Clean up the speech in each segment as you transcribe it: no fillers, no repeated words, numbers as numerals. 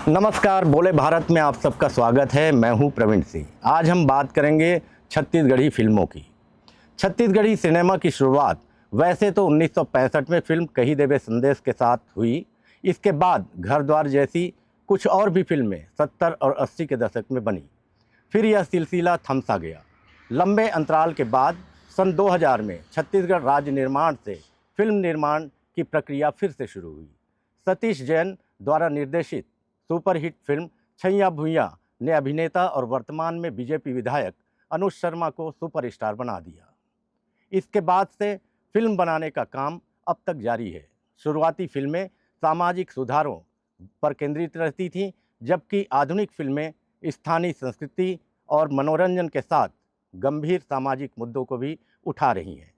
नमस्कार, बोले भारत में आप सबका स्वागत है। मैं हूं प्रवीण सिंह। आज हम बात करेंगे छत्तीसगढ़ी फिल्मों की। छत्तीसगढ़ी सिनेमा की शुरुआत वैसे तो 1965 में फिल्म कही देवे संदेश के साथ हुई। इसके बाद घर द्वार जैसी कुछ और भी फिल्में 70 और 80 के दशक में बनी। फिर यह सिलसिला थम सा गया। लंबे अंतराल के बाद सन 2000 में छत्तीसगढ़ राज्य निर्माण से फिल्म निर्माण की प्रक्रिया फिर से शुरू हुई। सतीश जैन द्वारा निर्देशित सुपरहिट फिल्म छैया भुइयां ने अभिनेता और वर्तमान में बीजेपी विधायक अनुज शर्मा को सुपरस्टार बना दिया। इसके बाद से फिल्म बनाने का काम अब तक जारी है। शुरुआती फिल्में सामाजिक सुधारों पर केंद्रित रहती थीं, जबकि आधुनिक फिल्में स्थानीय संस्कृति और मनोरंजन के साथ गंभीर सामाजिक मुद्दों को भी उठा रही हैं।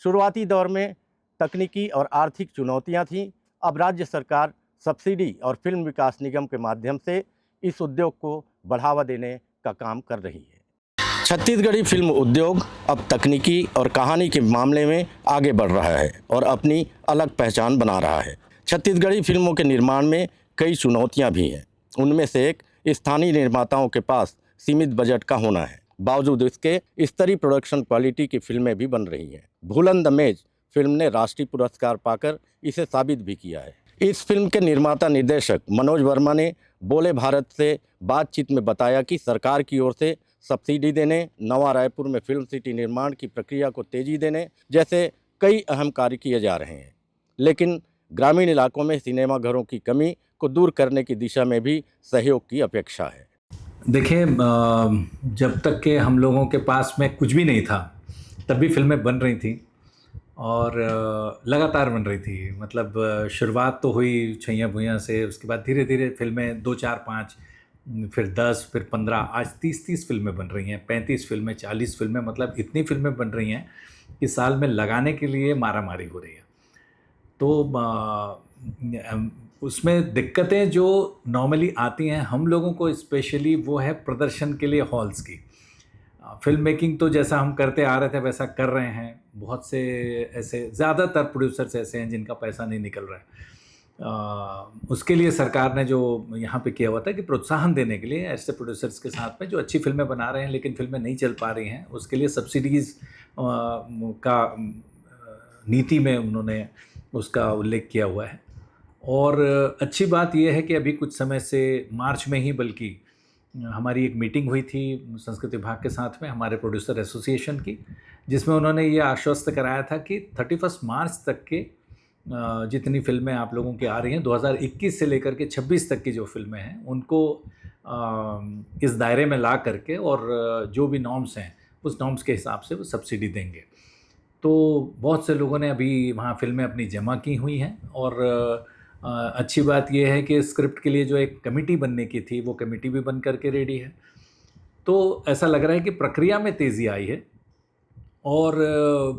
शुरुआती दौर में तकनीकी और आर्थिक चुनौतियां थीं। अब राज्य सरकार सब्सिडी और फिल्म विकास निगम के माध्यम से इस उद्योग को बढ़ावा देने का काम कर रही है। छत्तीसगढ़ी फिल्म उद्योग अब तकनीकी और कहानी के मामले में आगे बढ़ रहा है और अपनी अलग पहचान बना रहा है। छत्तीसगढ़ी फिल्मों के निर्माण में कई चुनौतियां भी हैं। उनमें से एक स्थानीय निर्माताओं के पास सीमित बजट का होना है। बावजूद इसके स्तरीय प्रोडक्शन क्वालिटी की फिल्में भी बन रही हैं। भूलन द मेज फिल्म ने राष्ट्रीय पुरस्कार पाकर इसे साबित भी किया है। इस फिल्म के निर्माता निर्देशक मनोज वर्मा ने बोले भारत से बातचीत में बताया कि सरकार की ओर से सब्सिडी देने, नवा रायपुर में फिल्म सिटी निर्माण की प्रक्रिया को तेजी देने जैसे कई अहम कार्य किए जा रहे हैं, लेकिन ग्रामीण इलाकों में सिनेमा घरों की कमी को दूर करने की दिशा में भी सहयोग की अपेक्षा है। देखिए, जब तक के हम लोगों के पास में कुछ भी नहीं था तब भी फिल्में बन रही थी और लगातार बन रही थी। मतलब शुरुआत तो हुई छैया भुइयां से, उसके बाद धीरे धीरे फिल्में 2 4 5 फिर 10 फिर 15, आज 30 फिल्में बन रही हैं, 35 फिल्में, 40 फिल्में, मतलब इतनी फिल्में बन रही हैं कि साल में लगाने के लिए मारामारी हो रही है। तो उसमें दिक्कतें जो नॉर्मली आती हैं हम लोगों को स्पेशली, वो है प्रदर्शन के लिए हॉल्स की। फिल्म मेकिंग तो जैसा हम करते आ रहे थे वैसा कर रहे हैं। बहुत से ऐसे, ज़्यादातर प्रोड्यूसर्स ऐसे हैं जिनका पैसा नहीं निकल रहा है। उसके लिए सरकार ने जो यहाँ पे किया हुआ था कि प्रोत्साहन देने के लिए ऐसे प्रोड्यूसर्स के साथ में जो अच्छी फिल्में बना रहे हैं लेकिन फिल्में नहीं चल पा रही हैं, उसके लिए सब्सिडीज़ का नीति में उन्होंने उसका उल्लेख किया हुआ है। और अच्छी बात यह है कि अभी कुछ समय से मार्च में ही बल्कि हमारी एक मीटिंग हुई थी संस्कृति विभाग के साथ में, हमारे प्रोड्यूसर एसोसिएशन की, जिसमें उन्होंने ये आश्वस्त कराया था कि 31 मार्च तक के जितनी फिल्में आप लोगों की आ रही हैं, 2021 से लेकर के 26 तक की जो फिल्में हैं उनको इस दायरे में ला करके और जो भी नॉर्म्स हैं उस नॉर्म्स के हिसाब से वो सब्सिडी देंगे। तो बहुत से लोगों ने अभी वहाँ फिल्में अपनी जमा की हुई हैं और अच्छी बात यह है कि स्क्रिप्ट के लिए जो एक कमेटी बनने की थी वो कमेटी भी बन करके रेडी है। तो ऐसा लग रहा है कि प्रक्रिया में तेज़ी आई है और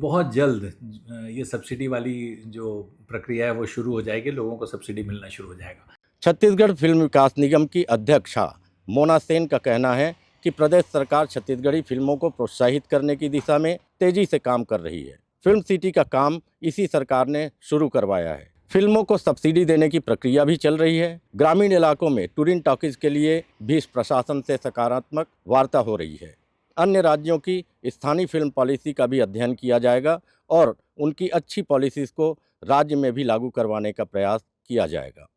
बहुत जल्द ये सब्सिडी वाली जो प्रक्रिया है वो शुरू हो जाएगी, लोगों को सब्सिडी मिलना शुरू हो जाएगा। छत्तीसगढ़ फिल्म विकास निगम की अध्यक्षा मोना सेन का कहना है कि प्रदेश सरकार छत्तीसगढ़ी फिल्मों को प्रोत्साहित करने की दिशा में तेजी से काम कर रही है। फिल्म सिटी का काम इसी सरकार ने शुरू करवाया है। फिल्मों को सब्सिडी देने की प्रक्रिया भी चल रही है। ग्रामीण इलाकों में टूरिंग टॉकीज के लिए भी प्रशासन से सकारात्मक वार्ता हो रही है। अन्य राज्यों की स्थानीय फिल्म पॉलिसी का भी अध्ययन किया जाएगा और उनकी अच्छी पॉलिसीज़ को राज्य में भी लागू करवाने का प्रयास किया जाएगा।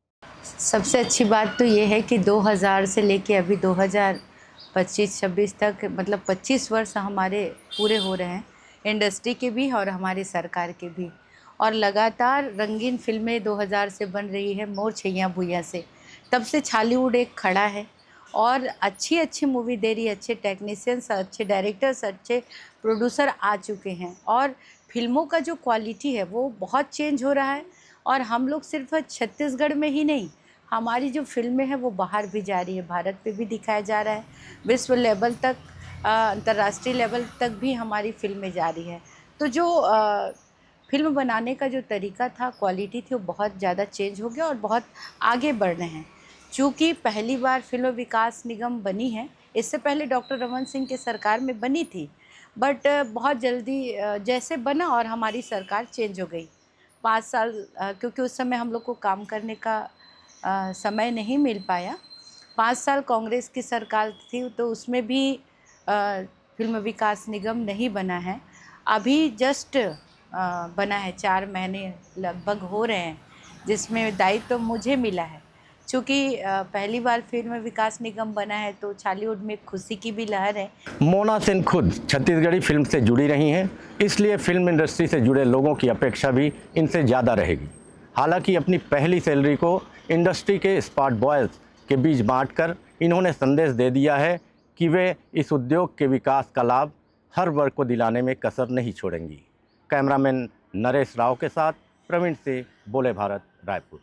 सबसे अच्छी बात तो ये है कि 2000 से लेके अभी 2025-26 तक, मतलब 25 वर्ष हमारे पूरे हो रहे हैं, इंडस्ट्री के भी और हमारी सरकार के भी। और लगातार रंगीन फिल्में 2000 से बन रही है, मोर छैया भुइयां से। तब से छालीवुड एक खड़ा है और अच्छी मूवी दे रही है। अच्छे टेक्नीशियंस, अच्छे डायरेक्टर्स, अच्छे प्रोड्यूसर आ चुके हैं और फिल्मों का जो क्वालिटी है वो बहुत चेंज हो रहा है। और हम लोग सिर्फ छत्तीसगढ़ में ही नहीं, हमारी जो फिल्में हैं वो बाहर भी जा रही है, भारत पे भी दिखाया जा रहा है, विश्व लेवल तक, अंतर्राष्ट्रीय लेवल तक भी हमारी फिल्में जा रही है। तो जो फिल्म बनाने का जो तरीका था, क्वालिटी थी, वो बहुत ज़्यादा चेंज हो गया और बहुत आगे बढ़ रहे हैं। चूँकि पहली बार फिल्म विकास निगम बनी है, इससे पहले डॉक्टर रमन सिंह के सरकार में बनी थी, बट बहुत जल्दी जैसे बना और हमारी सरकार चेंज हो गई 5 साल, क्योंकि उस समय हम लोग को काम करने का समय नहीं मिल पाया। 5 साल कांग्रेस की सरकार थी तो उसमें भी फिल्म विकास निगम नहीं बना है। अभी जस्ट बना है, 4 महीने लगभग हो रहे हैं, जिसमें दायित्व तो मुझे मिला है। चूँकि पहली बार फिल्म विकास निगम बना है तो छालीवुड में खुशी की भी लहर है। मोना सेन खुद छत्तीसगढ़ी फिल्म से जुड़ी रही हैं, इसलिए फिल्म इंडस्ट्री से जुड़े लोगों की अपेक्षा भी इनसे ज़्यादा रहेगी। हालांकि अपनी पहली सैलरी को इंडस्ट्री के स्मार्ट बॉयज़ के बीच बांटकर इन्होंने संदेश दे दिया है कि वे इस उद्योग के विकास का लाभ हर वर्ग को दिलाने में कसर नहीं छोड़ेंगी। कैमरामैन नरेश राव के साथ प्रवीण सिंह, बोले भारत, रायपुर।